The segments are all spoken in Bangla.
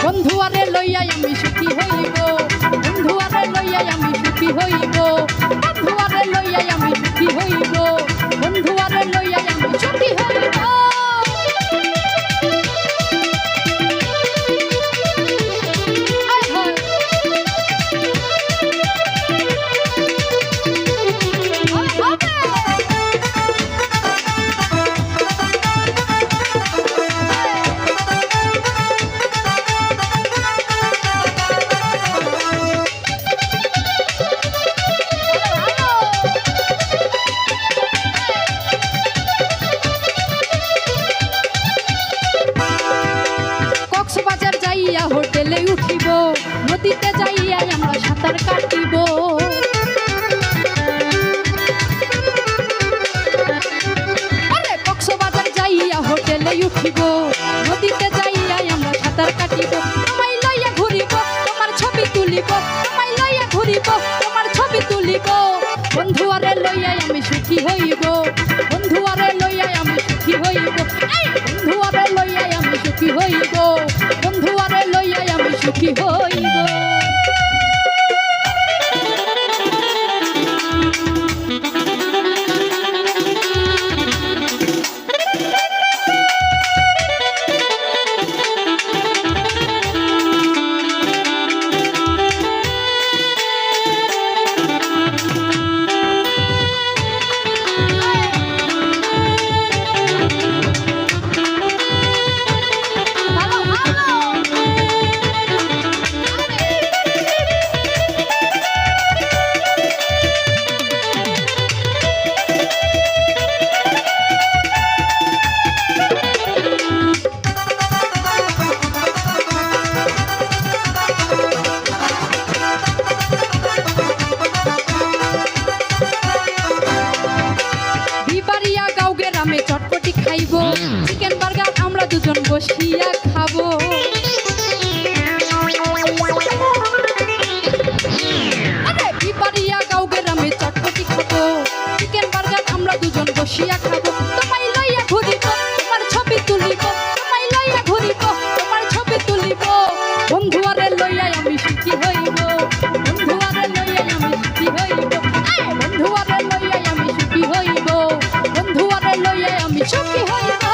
বন্ধুয়ারে লইয়াই আমি সুখী হইব, বন্ধুয়ারে লইয়াই আমি সুখী হইব, বন্ধুয়ারে লইয়াই আমি সুখী হইব, বন্ধুয়ারে লইয়াই আমি সুখী হইব। হোটেলে উঠিব, নদীতে যাইয়া আমরা সাঁতার কাটিব, কক্সবাজার যাইয়া হোটেলে উঠিব, নদীতে যাইয়া আমরা সাঁতার কাটিব। তোমায় লইয়া ঘুরিব, তোমার ছবি তুলিব, তোমায় লইয়া ঘুরিব, তোমার ছবি তুলিব। বন্ধুয়ারে লইয়াই আমি সুখী হইব, বন্ধুয়ারে লইয়াই আমি সুখী হইব, বন্ধুয়ারে লইয়াই আমি সুখী হইব, বন্ধুয়ারে লইয়াই আমি সুখী হইব। চটপটি খাইব, চিকেন বার্গার আমরা দুজন বসিয়া খাবো, বিপারিয়া গাঁও গ্রামে চটপটি খাবো, চিকেন বার্গার আমরা দুজন বসিয়া খাবো। তোমায় লইয়া ঘুরিব, তোমার ছবি তুলিব, তোমায় লইয়া ঘুরিব, তোমার ছবি তুলিব। বন্ধুয়ারে লইয়াই আমি সুখী হইব, বন্ধুয়ারে লইয়াই আমি সুখী হইব, বন্ধুয়ারে লইয়াই আমি সুখী হইব, বন্ধুয়ারে লইয়াই আমি সুখী হইব।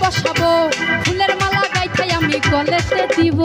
বসাবো, ফুলের মালা গাইথাই আমি গলেতে দিব।